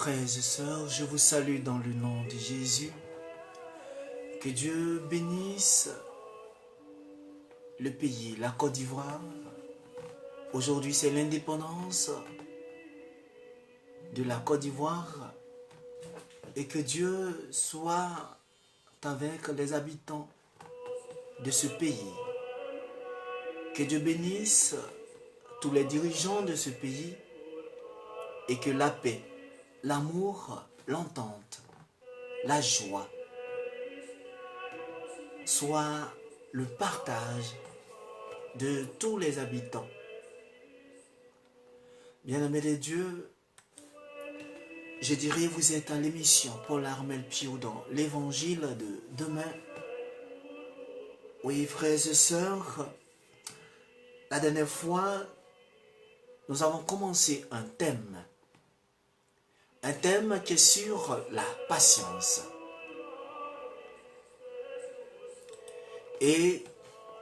Frères et sœurs, je vous salue dans le nom de Jésus. Que Dieu bénisse le pays, la Côte d'Ivoire. Aujourd'hui, c'est l'indépendance de la Côte d'Ivoire. Et que Dieu soit avec les habitants de ce pays. Que Dieu bénisse tous les dirigeants de ce pays et que la paix, l'amour, l'entente, la joie soit le partage de tous les habitants. Bien-aimés de Dieu, je dirais vous êtes à l'émission Paul Armel Pio dans l'évangile de demain. Oui, frères et sœurs, la dernière fois, nous avons commencé un thème qui est sur la patience. Et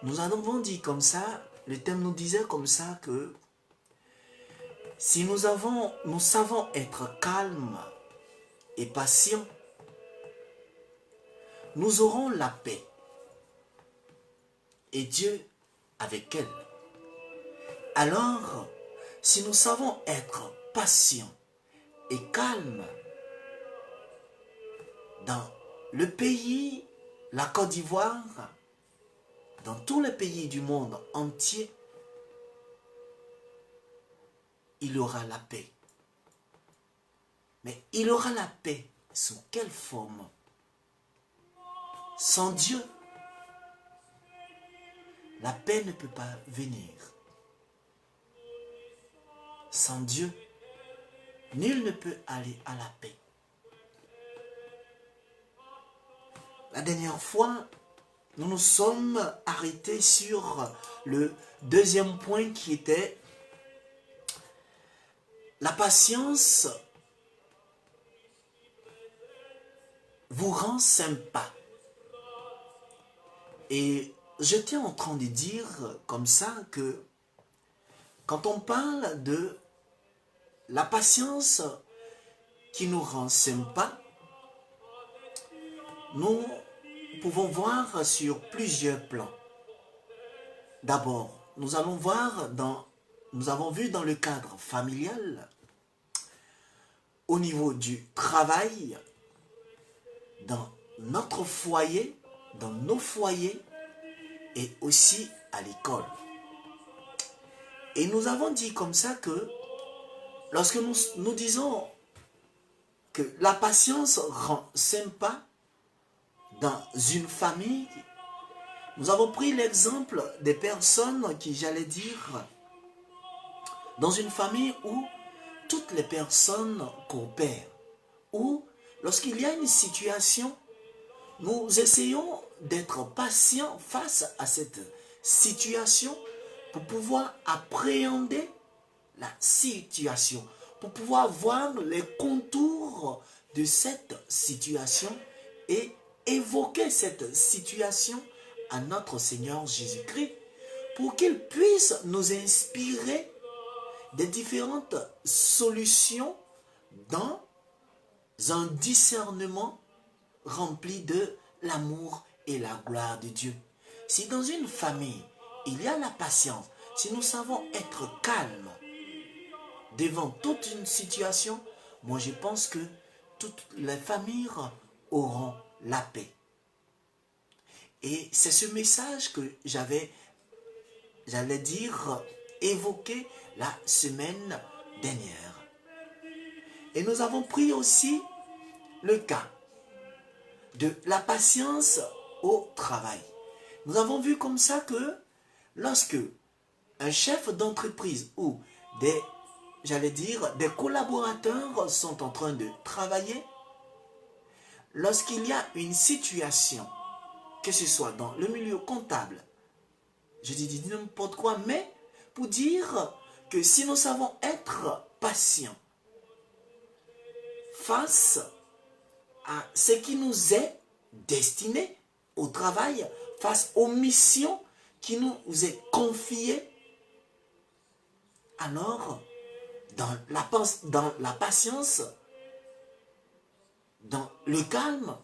nous avons dit comme ça, le thème nous disait comme ça que si nous savons être calmes et patients, nous aurons la paix. Et Dieu avec elle. Alors, si nous savons être patients et calmes dans le pays, la Côte d'Ivoire, dans tous les pays du monde entier, il y aura la paix. Mais il aura la paix sous quelle forme? Sans Dieu, la paix ne peut pas venir. Sans Dieu, nul ne peut aller à la paix. La dernière fois, nous nous sommes arrêtés sur le deuxième point qui était la patience vous rend sympa. Et j'étais en train de dire comme ça que quand on parle de la patience qui nous rend sympa, nous pouvons voir sur plusieurs plans. D'abord, nous avons vu dans le cadre familial, au niveau du travail, dans notre foyer, dans nos foyers et aussi à l'école. Et nous avons dit comme ça que lorsque nous disons que la patience rend sympa dans une famille, nous avons pris l'exemple des personnes qui, j'allais dire, dans une famille où toutes les personnes coopèrent, où lorsqu'il y a une situation, nous essayons d'être patients face à cette situation pour pouvoir appréhender la situation, pour pouvoir voir les contours de cette situation et évoquer cette situation à notre Seigneur Jésus-Christ pour qu'il puisse nous inspirer des différentes solutions dans un discernement rempli de l'amour et la gloire de Dieu. Si dans une famille, il y a la patience, si nous savons être calmes devant toute une situation, moi je pense que toutes les familles auront la paix. Et c'est ce message que j'allais dire, évoqué la semaine dernière. Et nous avons pris aussi le cas de la patience au travail. Nous avons vu comme ça que lorsque un chef d'entreprise ou des collaborateurs sont en train de travailler, lorsqu'il y a une situation, que ce soit dans le milieu comptable, je dis n'importe quoi, mais pour dire que si nous savons être patients face à ce qui nous est destiné au travail, face aux missions qui nous est confiées, alors dans la patience, dans le calme,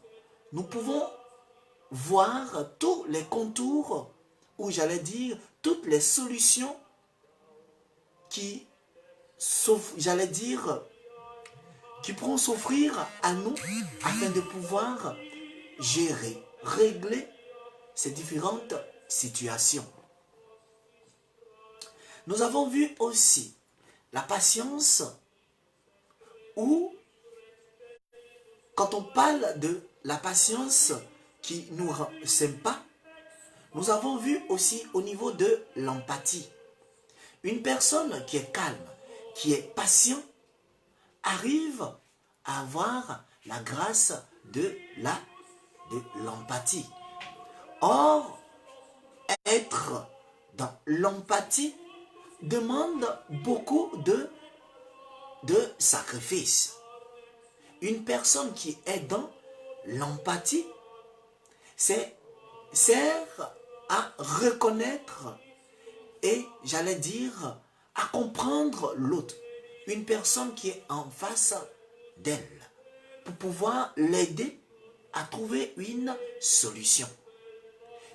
nous pouvons voir tous les contours, ou j'allais dire, toutes les solutions qui, j'allais dire, qui pourront s'offrir à nous afin de pouvoir gérer, régler ces différentes situations. Nous avons vu aussi la patience où, quand on parle de la patience qui nous rend sympa, nous avons vu aussi au niveau de l'empathie. Une personne qui est calme, qui est patient, arrive à avoir la grâce de l'empathie. Or, être dans l'empathie demande beaucoup de sacrifices. Une personne qui est dans l'empathie sert à reconnaître et, j'allais dire, à comprendre l'autre. Une personne qui est en face d'elle pour pouvoir l'aider à trouver une solution.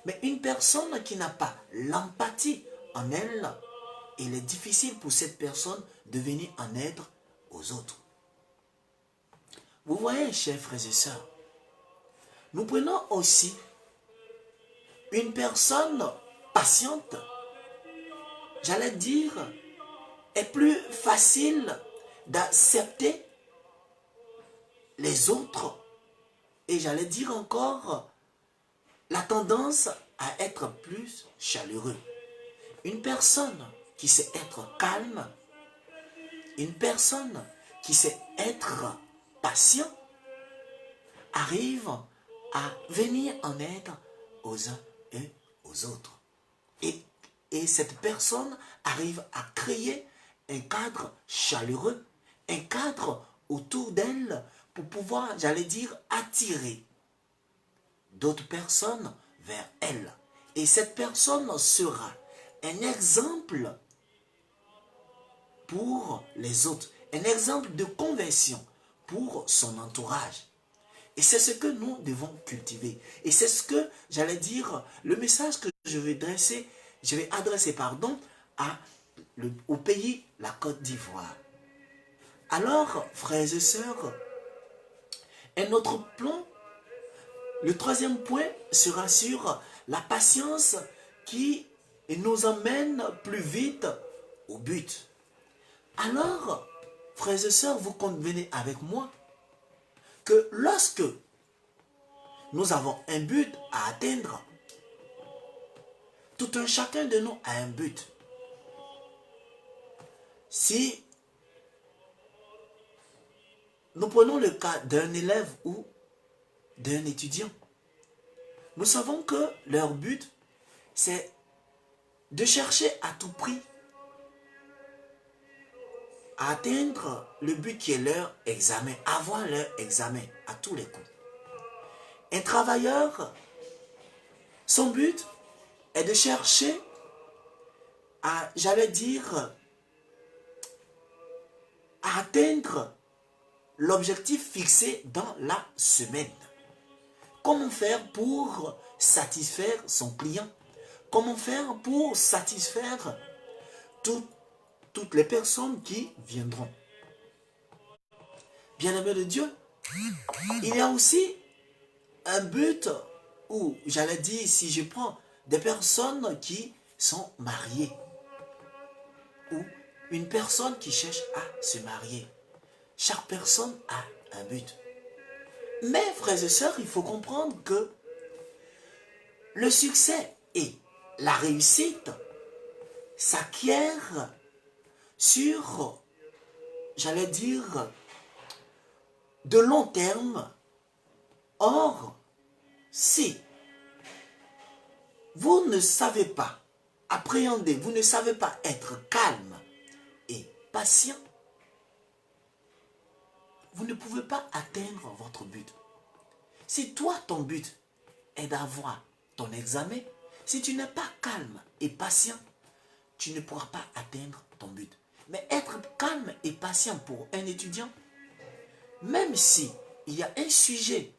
Mais une personne qui n'a pas l'empathie en elle, il est difficile pour cette personne de venir en aide aux autres. Vous voyez, chers frères et sœurs, nous prenons aussi une personne patiente, j'allais dire, est plus facile d'accepter les autres et j'allais dire encore la tendance à être plus chaleureux. Une personne qui sait être calme, une personne qui sait être patient, arrive à venir en aide aux uns et aux autres. Et cette personne arrive à créer un cadre chaleureux, un cadre autour d'elle pour pouvoir, j'allais dire, attirer d'autres personnes vers elle. Et cette personne sera un exemple pour les autres, un exemple de conversion pour son entourage. Et c'est ce que nous devons cultiver. Et c'est ce que, j'allais dire, le message que je vais adresser au pays, la Côte d'Ivoire. Alors, frères et sœurs, un autre plan, le troisième point sera sur la patience qui nous emmène plus vite au but. Alors, frères et sœurs, vous convenez avec moi que lorsque nous avons un but à atteindre, tout un chacun de nous a un but. Si nous prenons le cas d'un élève ou d'un étudiant, nous savons que leur but, c'est de chercher à tout prix à atteindre le but qui est leur examen, avoir leur examen à tous les coups. Un travailleur, son but est de chercher à, j'allais dire, à atteindre l'objectif fixé dans la semaine. Comment faire pour satisfaire son client? Comment faire pour satisfaire toutes les personnes qui viendront? Bien-aimé de Dieu, il y a aussi un but où, j'allais dire, si je prends des personnes qui sont mariées ou une personne qui cherche à se marier, chaque personne a un but. Mais, frères et sœurs, il faut comprendre que le succès et la réussite s'acquièrent sur, j'allais dire, de long terme. Or, si vous ne savez pas appréhender, vous ne savez pas être calme et patient, vous ne pouvez pas atteindre votre but. Si toi, ton but est d'avoir ton examen, si tu n'es pas calme et patient, tu ne pourras pas atteindre ton but. Mais être calme et patient pour un étudiant, même si il y a un sujet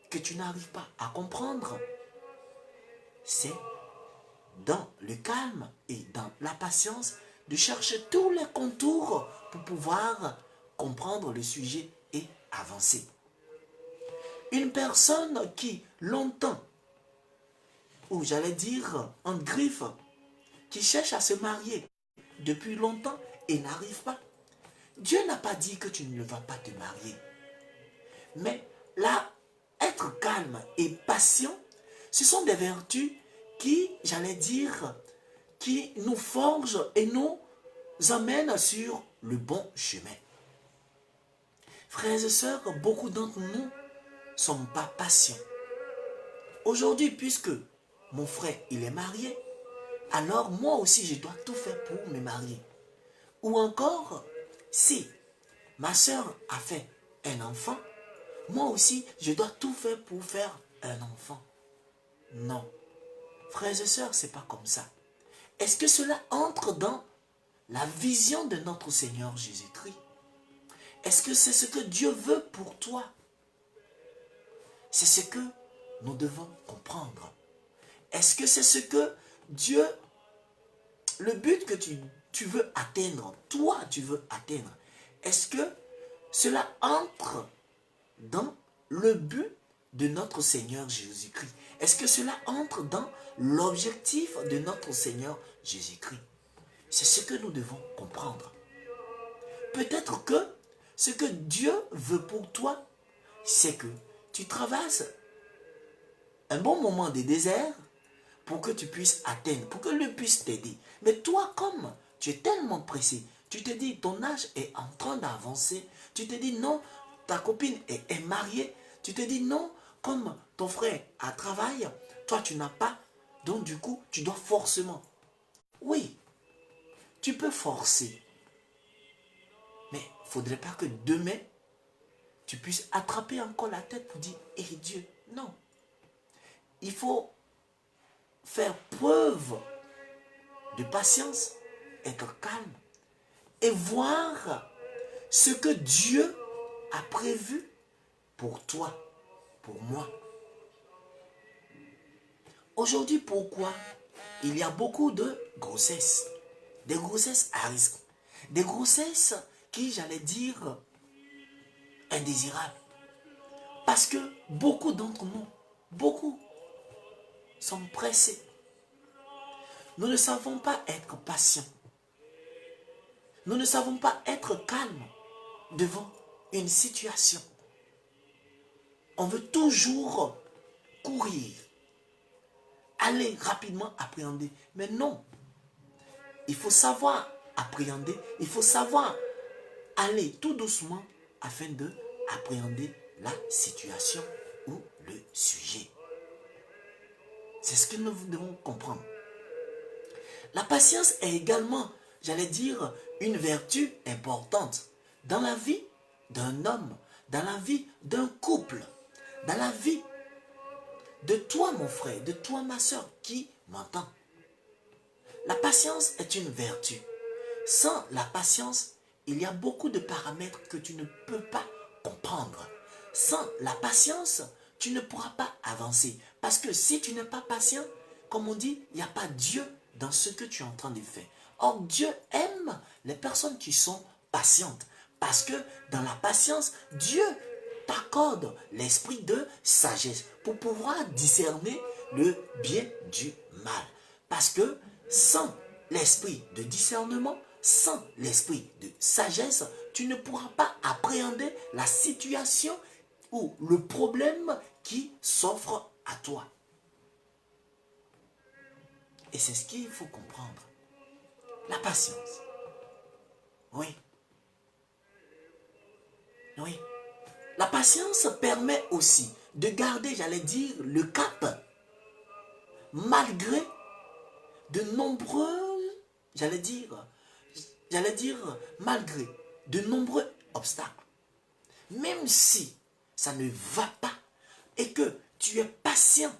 que tu n'arrives pas à comprendre, c'est dans le calme et dans la patience de chercher tous les contours pour pouvoir comprendre le sujet et avancer. Une personne qui longtemps, ou j'allais dire en griffe, qui cherche à se marier depuis longtemps et n'arrive pas. Dieu n'a pas dit que tu ne vas pas te marier. Mais là, être calme et patient, ce sont des vertus qui, j'allais dire, qui nous forgent et nous emmènent sur le bon chemin. Frères et sœurs, beaucoup d'entre nous ne sont pas patients. Aujourd'hui, puisque mon frère, il est marié, alors moi aussi, je dois tout faire pour me marier. Ou encore, si ma soeur a fait un enfant, moi aussi, je dois tout faire pour faire un enfant. Non. Frères et sœurs, ce n'est pas comme ça. Est-ce que cela entre dans la vision de notre Seigneur Jésus-Christ? Est-ce que c'est ce que Dieu veut pour toi? C'est ce que nous devons comprendre. Est-ce que c'est ce que Dieu, le but que tu veux atteindre, toi tu veux atteindre, est-ce que cela entre dans le but de notre Seigneur Jésus-Christ? Est-ce que cela entre dans l'objectif de notre Seigneur Jésus-Christ? C'est ce que nous devons comprendre. Peut-être que ce que Dieu veut pour toi, c'est que tu traverses un bon moment de désert pour que tu puisses atteindre, pour que lui puisse t'aider. Mais toi, comme tu es tellement pressé, tu te dis, ton âge est en train d'avancer, tu te dis, non, ta copine est mariée, tu te dis, non, comme ton frère a travail, toi tu n'as pas, donc du coup, tu dois forcément. Oui, tu peux forcer, mais il ne faudrait pas que demain, tu puisses attraper encore la tête pour dire, eh Dieu, non. Il faut faire preuve de patience, être calme et voir ce que Dieu a prévu pour toi, pour moi. Aujourd'hui, pourquoi il y a beaucoup de grossesses, des grossesses à risque, des grossesses qui, j'allais dire, indésirables. Parce que beaucoup d'entre nous, beaucoup, sont pressés. Nous ne savons pas être patients. Nous ne savons pas être calmes devant une situation. On veut toujours courir, aller rapidement appréhender. Mais non, il faut savoir appréhender, il faut savoir aller tout doucement afin de appréhender la situation ou le sujet. C'est ce que nous devons comprendre. La patience est également, j'allais dire, une vertu importante dans la vie d'un homme, dans la vie d'un couple, dans la vie de toi, mon frère, de toi, ma soeur, qui m'entend. La patience est une vertu. Sans la patience, il y a beaucoup de paramètres que tu ne peux pas comprendre. Sans la patience, tu ne pourras pas avancer. Parce que si tu n'es pas patient, comme on dit, il n'y a pas Dieu dans ce que tu es en train de faire. Or, Dieu aime les personnes qui sont patientes. Parce que dans la patience, Dieu t'accorde l'esprit de sagesse pour pouvoir discerner le bien du mal. Parce que sans l'esprit de discernement, sans l'esprit de sagesse, tu ne pourras pas appréhender la situation ou le problème qui s'offre à toi. Et c'est ce qu'il faut comprendre. La patience. Oui. Oui. La patience permet aussi de garder, j'allais dire, le cap malgré de nombreux, j'allais dire, malgré de nombreux obstacles. Même si ça ne va pas et que tu es patient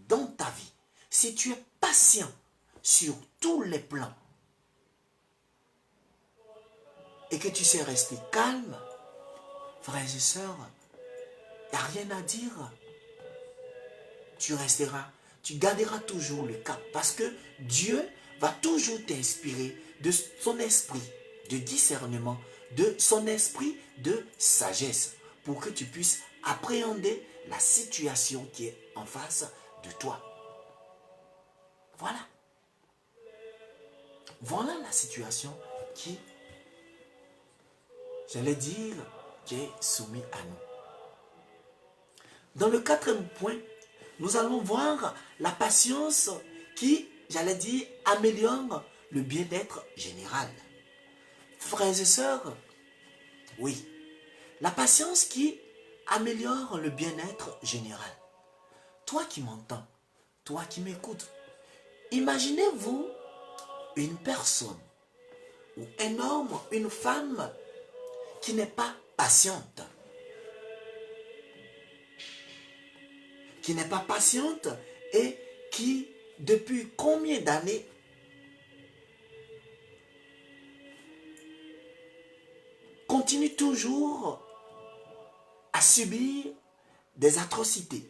dans ta vie, si tu es patient sur tous les plans et que tu sais rester calme, frères et sœurs, il n'y a rien à dire. Tu resteras, tu garderas toujours le cap. Parce que Dieu va toujours t'inspirer de son esprit de discernement, de son esprit de sagesse, pour que tu puisses appréhender la situation qui est en face de toi. Voilà. Voilà la situation qui, j'allais dire, qui est soumise à nous. Dans le quatrième point, nous allons voir la patience qui, j'allais dire, améliore le bien-être général. Frères et sœurs, oui, la patience qui améliore le bien-être général. Toi qui m'entends, toi qui m'écoutes, imaginez-vous une personne ou un homme, une femme qui n'est pas patiente. Qui n'est pas patiente et qui, depuis combien d'années, continue toujours à subir des atrocités,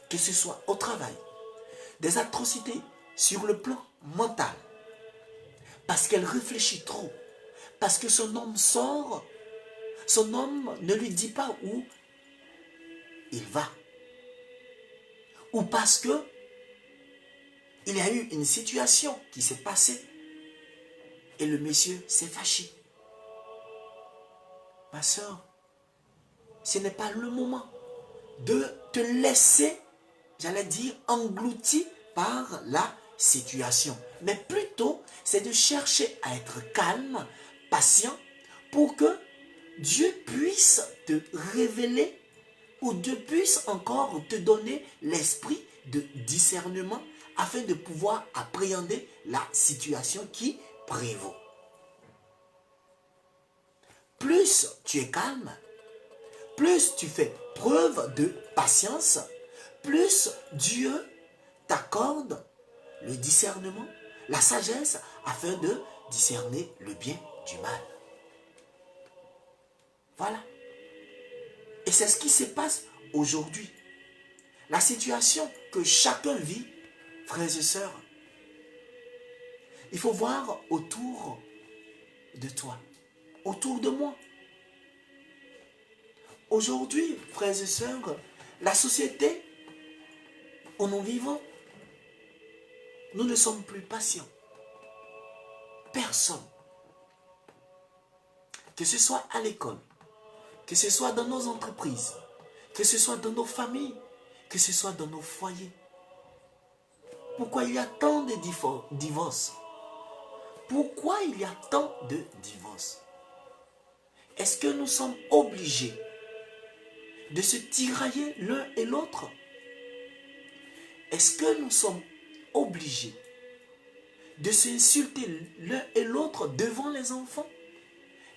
que ce soit au travail, des atrocités sur le plan mental, parce qu'elle réfléchit trop, parce que son homme sort, son homme ne lui dit pas où il va, ou parce que il y a eu une situation qui s'est passée et le monsieur s'est fâché. Ma soeur, ce n'est pas le moment de te laisser, j'allais dire, englouti par la situation. Mais plutôt, c'est de chercher à être calme, patient, pour que Dieu puisse te révéler ou Dieu puisse encore te donner l'esprit de discernement afin de pouvoir appréhender la situation qui prévaut. Plus tu es calme, plus tu fais preuve de patience, plus Dieu t'accorde le discernement, la sagesse, afin de discerner le bien du mal. Voilà. Et c'est ce qui se passe aujourd'hui. La situation que chacun vit, frères et sœurs, il faut voir autour de toi, autour de moi. Aujourd'hui, frères et sœurs, la société où nous vivons, nous ne sommes plus patients. Personne. Que ce soit à l'école, que ce soit dans nos entreprises, que ce soit dans nos familles, que ce soit dans nos foyers. Pourquoi il y a tant de divorces? Pourquoi il y a tant de divorces? Est-ce que nous sommes obligés de se tirailler l'un et l'autre? Est-ce que nous sommes obligés de s'insulter l'un et l'autre devant les enfants?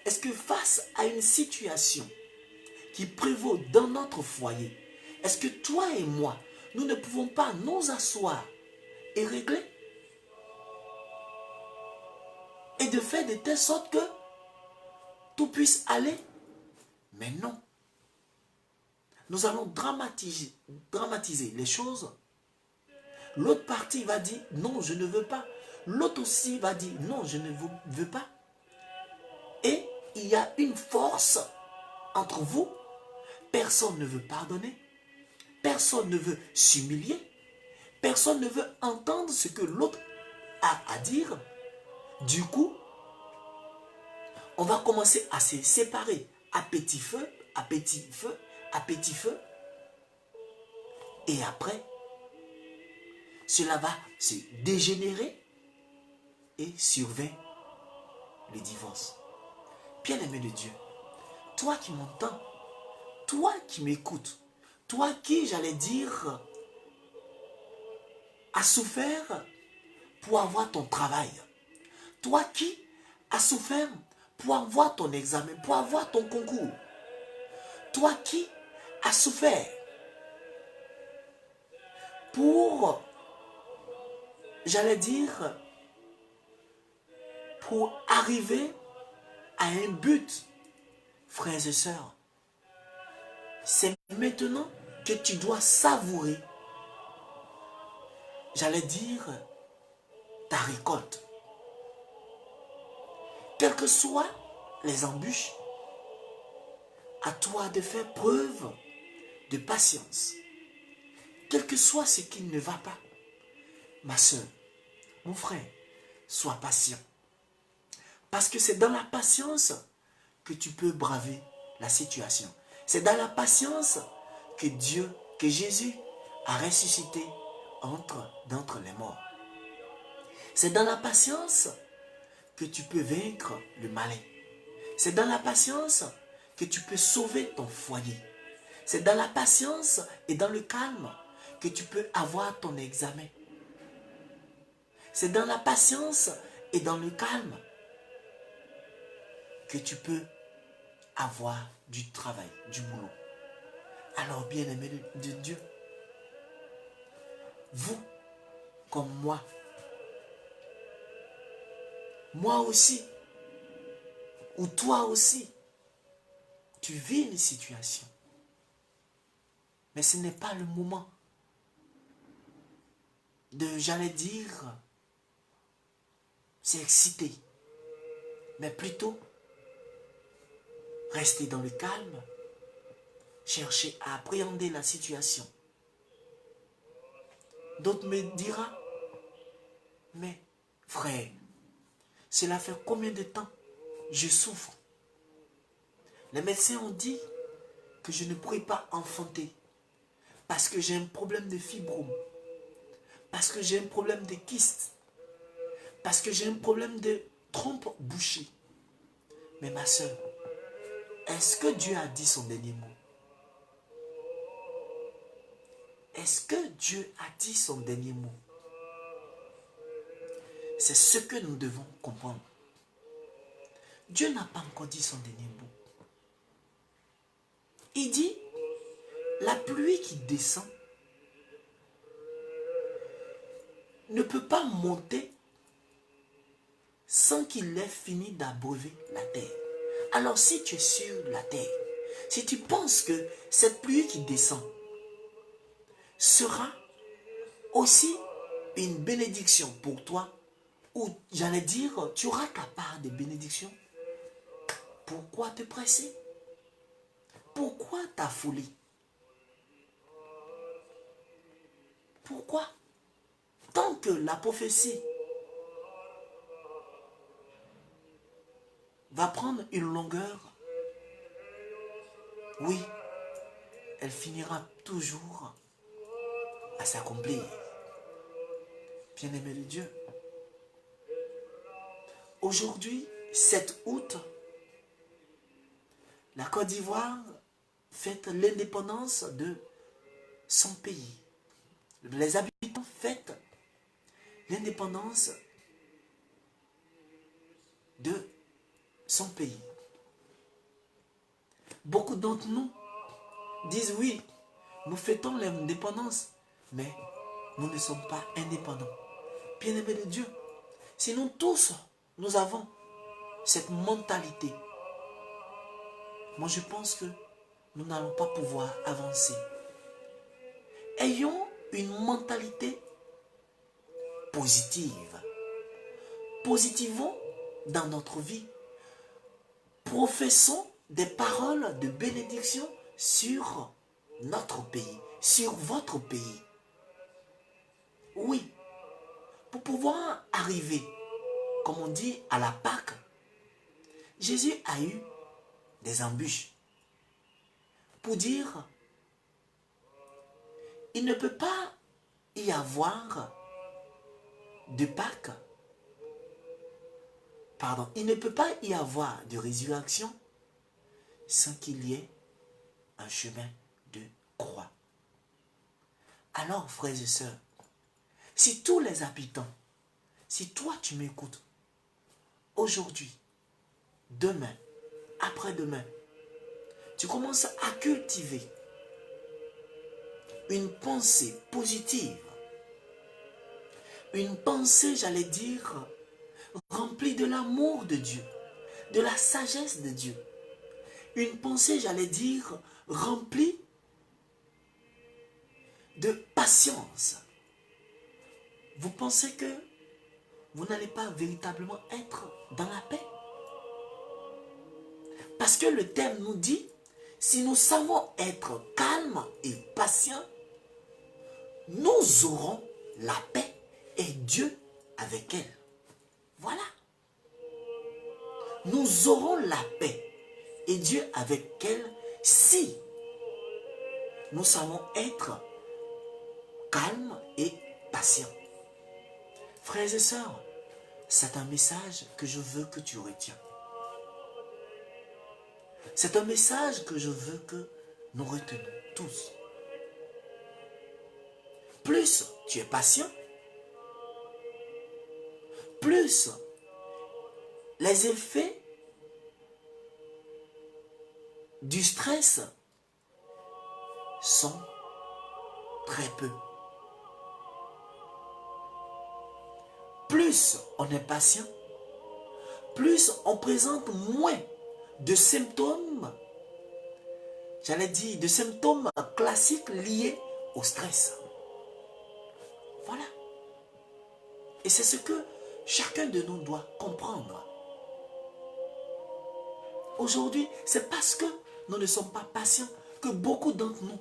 Est-ce que face à une situation qui prévaut dans notre foyer, est-ce que toi et moi, nous ne pouvons pas nous asseoir et régler? Et de faire de telle sorte que tout puisse aller? Mais non. Nous allons dramatiser les choses. L'autre partie va dire non, je ne veux pas. L'autre aussi va dire non, je ne veux pas. Et il y a une force entre vous. Personne ne veut pardonner. Personne ne veut s'humilier. Personne ne veut entendre ce que l'autre a à dire. Du coup, on va commencer à se séparer à petit feu, à petit feu, à petit feu. Et après, cela va se dégénérer et survient le divorce. Bien-aimé de Dieu, toi qui m'entends, toi qui m'écoutes, toi qui, j'allais dire, as souffert pour avoir ton travail, toi qui as souffert pour avoir ton examen, pour avoir ton concours, toi qui as souffert pour, j'allais dire, pour arriver à un but, frères et sœurs, C'est maintenant que tu dois savourer, j'allais dire, ta récolte. Quelles que soient les embûches, à toi de faire preuve de patience. Quel que soit ce qui ne va pas, ma soeur, mon frère, sois patient. Parce que c'est dans la patience que tu peux braver la situation. C'est dans la patience que que Jésus a ressuscité d'entre les morts. C'est dans la patience que tu peux vaincre le malin. C'est dans la patience que tu peux sauver ton foyer. C'est dans la patience et dans le calme que tu peux avoir ton examen. C'est dans la patience et dans le calme que tu peux avoir du travail, du boulot. Alors, bien-aimés de Dieu, vous, comme moi aussi, ou toi aussi, tu vis une situation. Mais ce n'est pas le moment de, j'allais dire, s'exciter, mais plutôt rester dans le calme, chercher à appréhender la situation. D'autres me diront, mais frère, cela fait combien de temps je souffre? Les médecins ont dit que je ne pourrais pas enfanter parce que j'ai un problème de fibrome, parce que j'ai un problème de kyste, parce que j'ai un problème de trompe bouchée. Mais ma soeur, est-ce que Dieu a dit son dernier mot? Est-ce que Dieu a dit son dernier mot? C'est ce que nous devons comprendre. Dieu n'a pas encore dit son dernier mot. Il dit, la pluie qui descend ne peut pas monter sans qu'il ait fini d'abreuver la terre. Alors si tu es sur la terre, si tu penses que cette pluie qui descend sera aussi une bénédiction pour toi, ou j'allais dire, tu auras ta part de bénédiction, pourquoi te presser? Pourquoi t'affoler? Pourquoi? Tant que la prophétie va prendre une longueur, oui, elle finira toujours à s'accomplir. Bien-aimé de Dieu, aujourd'hui, 7 août, la Côte d'Ivoire fête l'indépendance de son pays. Les habitants fêtent l'indépendance de son pays. Beaucoup d'entre nous disent oui, nous fêtons l'indépendance, mais nous ne sommes pas indépendants. Bien-aimés de Dieu, si nous tous, nous avons cette mentalité, moi je pense que nous n'allons pas pouvoir avancer. Ayons une mentalité positive. Positivons dans notre vie. Professons des paroles de bénédiction sur notre pays, sur votre pays. Oui, pour pouvoir arriver, comme on dit, à la Pâque, Jésus a eu des embûches. Pour dire, il ne peut pas y avoir de Pâques, pardon, il ne peut pas y avoir de résurrection sans qu'il y ait un chemin de croix. Alors, frères et sœurs, si tous les habitants, si toi tu m'écoutes, aujourd'hui, demain, après-demain, tu commences à cultiver une pensée positive, une pensée, j'allais dire, remplie de l'amour de Dieu, de la sagesse de Dieu, une pensée, j'allais dire, rempli de patience, vous pensez que vous n'allez pas véritablement être dans la paix? Parce que le thème nous dit, si nous savons être calmes et patients, nous aurons la paix et Dieu avec elle. Voilà. Nous aurons la paix et Dieu avec elle si nous savons être calmes et patients. Frères et sœurs, c'est un message que je veux que tu retiens. C'est un message que je veux que nous retenions tous. Plus tu es patient, plus les effets du stress sont très peu. Plus on est patient, plus on présente moins de symptômes, j'allais dire, de symptômes classiques liés au stress. Voilà. Et c'est ce que chacun de nous doit comprendre. Aujourd'hui, c'est parce que nous ne sommes pas patients que beaucoup d'entre nous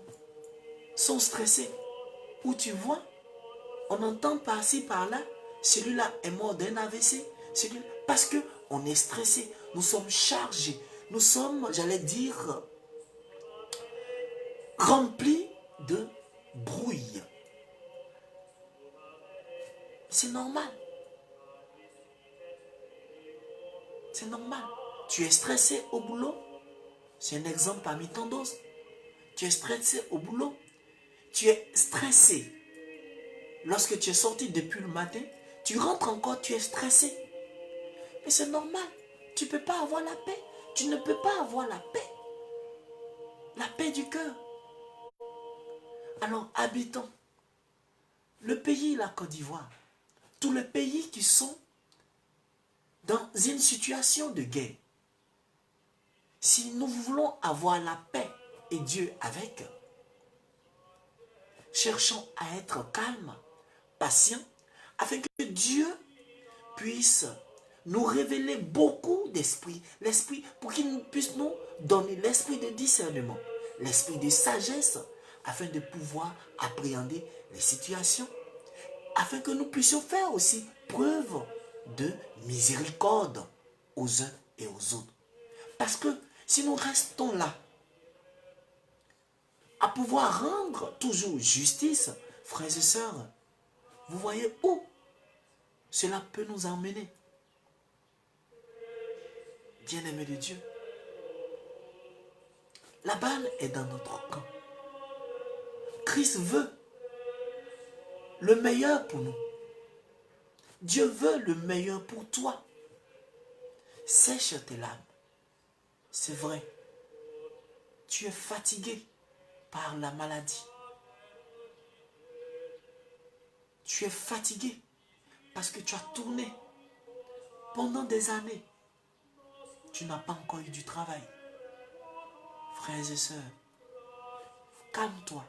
sont stressés. Où tu vois, on entend par-ci, par-là, celui-là est mort d'un AVC, parce qu'on est stressé, nous sommes chargés, nous sommes, j'allais dire, remplis de brouille. C'est normal. C'est normal. Tu es stressé au boulot. C'est un exemple parmi tant d'autres. Tu es stressé au boulot. Tu es stressé. Lorsque tu es sorti depuis le matin, tu rentres encore, tu es stressé. Mais c'est normal. Tu ne peux pas avoir la paix. Tu ne peux pas avoir la paix. La paix du cœur. Alors, habitons le pays, la Côte d'Ivoire. Tous les pays qui sont dans une situation de guerre. Si nous voulons avoir la paix et Dieu avec, cherchons à être calmes, patients, afin que Dieu puisse nous révéler beaucoup d'esprit, l'esprit pour qu'il puisse nous donner l'esprit de discernement, l'esprit de sagesse, afin de pouvoir appréhender les situations, afin que nous puissions faire aussi preuve de miséricorde aux uns et aux autres. Parce que si nous restons là, à pouvoir rendre toujours justice, frères et sœurs, vous voyez où cela peut nous emmener. Bien-aimés de Dieu, la balle est dans notre camp. Christ veut le meilleur pour nous. Dieu veut le meilleur pour toi. Sèche tes larmes. C'est vrai, tu es fatigué par la maladie. Tu es fatigué parce que tu as tourné pendant des années. Tu n'as pas encore eu du travail. Frères et sœurs, calme-toi.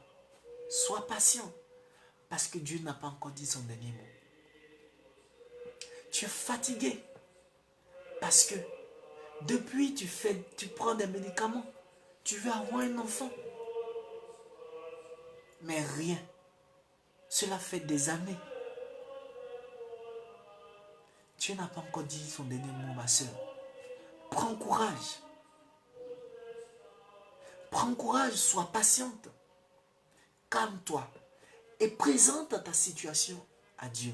Sois patient parce que Dieu n'a pas encore dit son dernier mot. Tu es fatigué parce que depuis tu prends des médicaments, tu veux avoir un enfant. Mais rien. Cela fait des années. Dieu n'a pas encore dit son dernier mot, ma soeur. Prends courage. Prends courage, sois patiente. Calme-toi et présente ta situation à Dieu.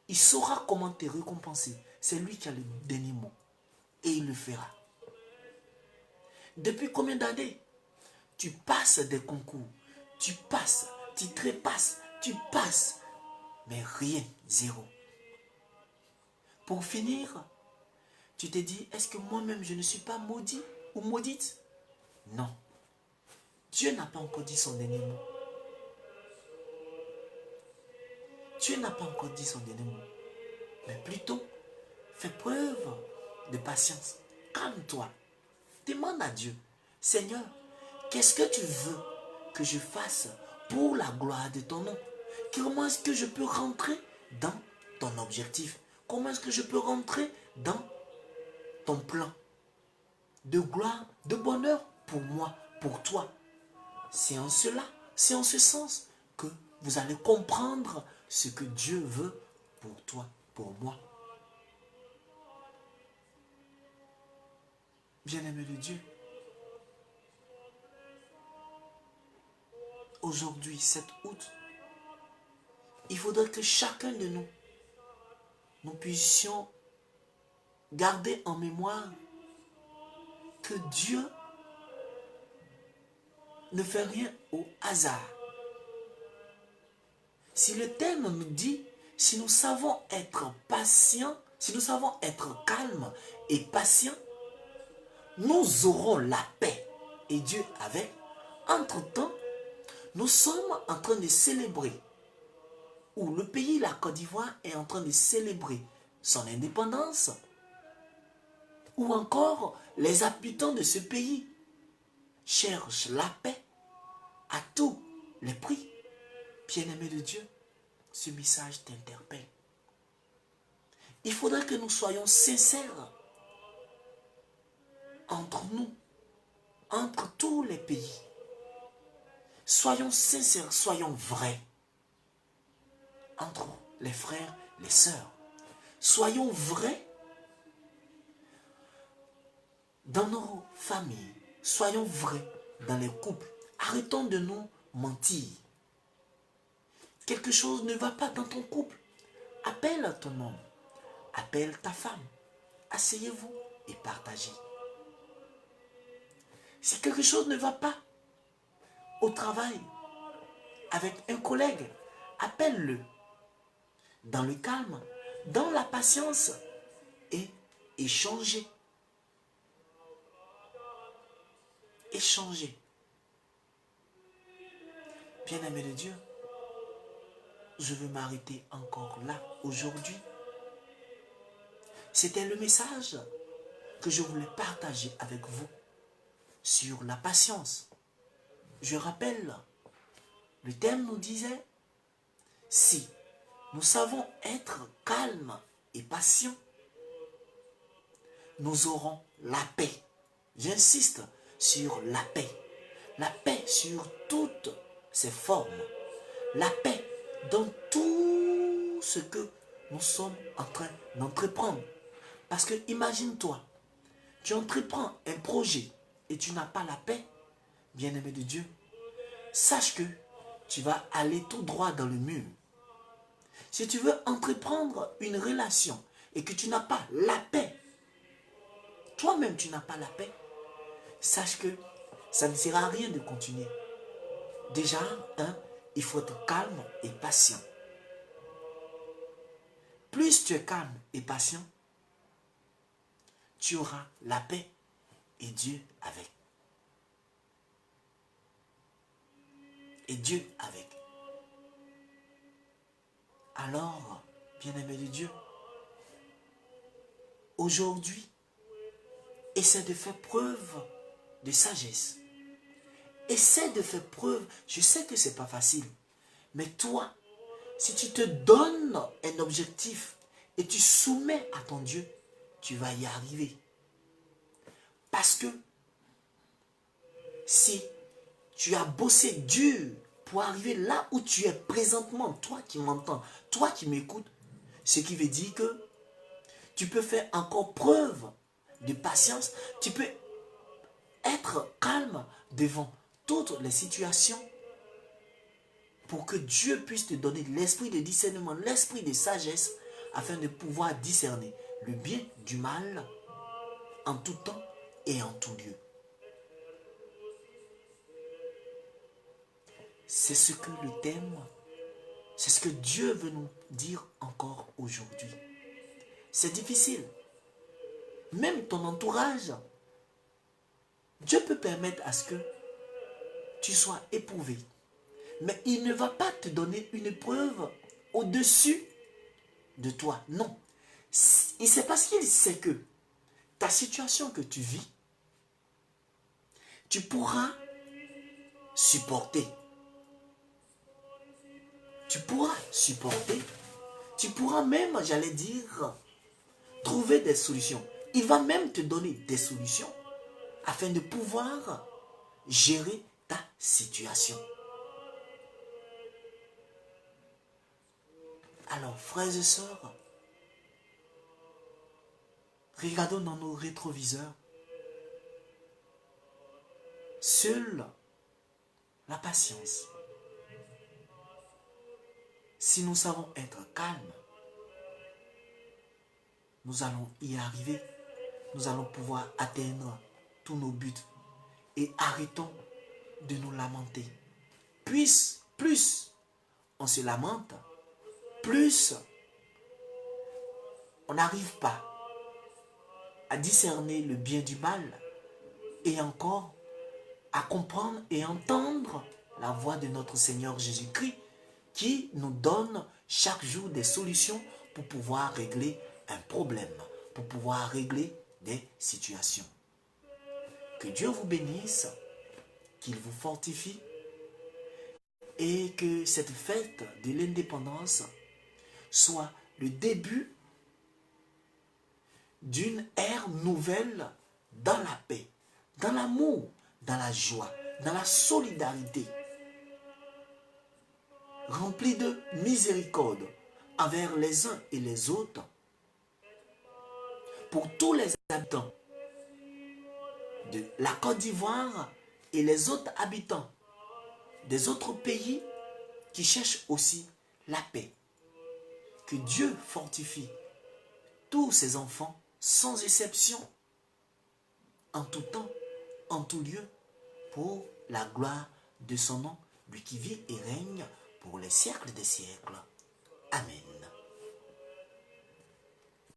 Il saura comment te récompenser. C'est lui qui a le dernier mot. Et il le fera. Depuis combien d'années tu passes des concours, tu passes, tu trépasses, tu passes, mais rien, zéro. Pour finir, tu te dis, est-ce que moi-même je ne suis pas maudit ou maudite? Non. Dieu n'a pas encore dit son dernier mot. Dieu n'a pas encore dit son dernier mot. Mais plutôt, fais preuve de patience. Calme-toi. Demande à Dieu, Seigneur, Qu'est-ce que tu veux que je fasse pour la gloire de ton nom? Comment est-ce que je peux rentrer dans ton objectif? Comment est-ce que je peux rentrer dans ton plan de gloire, de bonheur pour moi, pour toi? C'est en cela, c'est en ce sens que vous allez comprendre ce que Dieu veut pour toi, pour moi. Bien-aimé de Dieu, aujourd'hui, 7 août, il faudrait que chacun de nous puissions garder en mémoire que Dieu ne fait rien au hasard. Si le thème nous dit, si nous savons être patients, si nous savons être calmes et patients, nous aurons la paix. Et Dieu avec. Entre-temps, nous sommes en train de célébrer, ou le pays, la Côte d'Ivoire, est en train de célébrer son indépendance, ou encore les habitants de ce pays cherchent la paix à tous les prix. Bien-aimé de Dieu, ce message t'interpelle. Il faudrait que nous soyons sincères entre nous, entre tous les pays. Soyons sincères, soyons vrais entre les frères, les sœurs. Soyons vrais dans nos familles. Soyons vrais dans les couples. Arrêtons de nous mentir. Quelque chose ne va pas dans ton couple. Appelle ton homme. Appelle ta femme. Asseyez-vous et partagez. Si quelque chose ne va pas au travail, avec un collègue, appelle-le dans le calme, dans la patience et échangez. Échangez. Bien-aimé de Dieu, je veux m'arrêter encore là aujourd'hui. C'était le message que je voulais partager avec vous sur la patience. Je rappelle, le thème nous disait, si nous savons être calmes et patients, nous aurons la paix. J'insiste sur la paix. La paix sur toutes ses formes. La paix dans tout ce que nous sommes en train d'entreprendre. Parce que imagine-toi, tu entreprends un projet et tu n'as pas la paix, bien-aimé de Dieu, sache que tu vas aller tout droit dans le mur. Si tu veux entreprendre une relation et que tu n'as pas la paix, toi-même tu n'as pas la paix, sache que ça ne sert à rien de continuer. Déjà, il faut être calme et patient. Plus tu es calme et patient, tu auras la paix et Dieu avec. Et Dieu avec. Alors, bien-aimé de Dieu, aujourd'hui, essaie de faire preuve de sagesse. Essaie de faire preuve, je sais que ce n'est pas facile, mais toi, si tu te donnes un objectif et tu soumets à ton Dieu, tu vas y arriver. Parce que si tu as bossé dur pour arriver là où tu es présentement, toi qui m'entends, toi qui m'écoutes, ce qui veut dire que tu peux faire encore preuve de patience, tu peux être calme devant toutes les situations pour que Dieu puisse te donner l'esprit de discernement, l'esprit de sagesse, afin de pouvoir discerner le bien du mal en tout temps et en tout lieu. C'est ce que le thème, c'est ce que Dieu veut nous dire encore aujourd'hui. C'est difficile. Même ton entourage, Dieu peut permettre à ce que tu sois éprouvé. Mais il ne va pas te donner une preuve au-dessus de toi. Non. C'est parce qu'il sait que ta situation que tu vis, tu pourras supporter. Tu pourras supporter. Tu pourras même, j'allais dire, trouver des solutions. Il va même te donner des solutions afin de pouvoir gérer ta situation. Alors, frères et sœurs, regardons dans nos rétroviseurs. Seule la patience. Si nous savons être calmes, nous allons y arriver. Nous allons pouvoir atteindre tous nos buts. Et arrêtons de nous lamenter. Plus on se lamente, plus on n'arrive pas à discerner le bien du mal et encore à comprendre et entendre la voix de notre Seigneur Jésus-Christ qui nous donne chaque jour des solutions pour pouvoir régler un problème, pour pouvoir régler des situations. Que Dieu vous bénisse, qu'il vous fortifie et que cette fête de l'indépendance soit le début d'une ère nouvelle dans la paix, dans l'amour, dans la joie, dans la solidarité, remplie de miséricorde envers les uns et les autres, pour tous les habitants de la Côte d'Ivoire et les autres habitants des autres pays qui cherchent aussi la paix. Que Dieu fortifie tous ses enfants sans exception, en tout temps, en tout lieu, pour la gloire de son nom, lui qui vit et règne pour les siècles des siècles. Amen.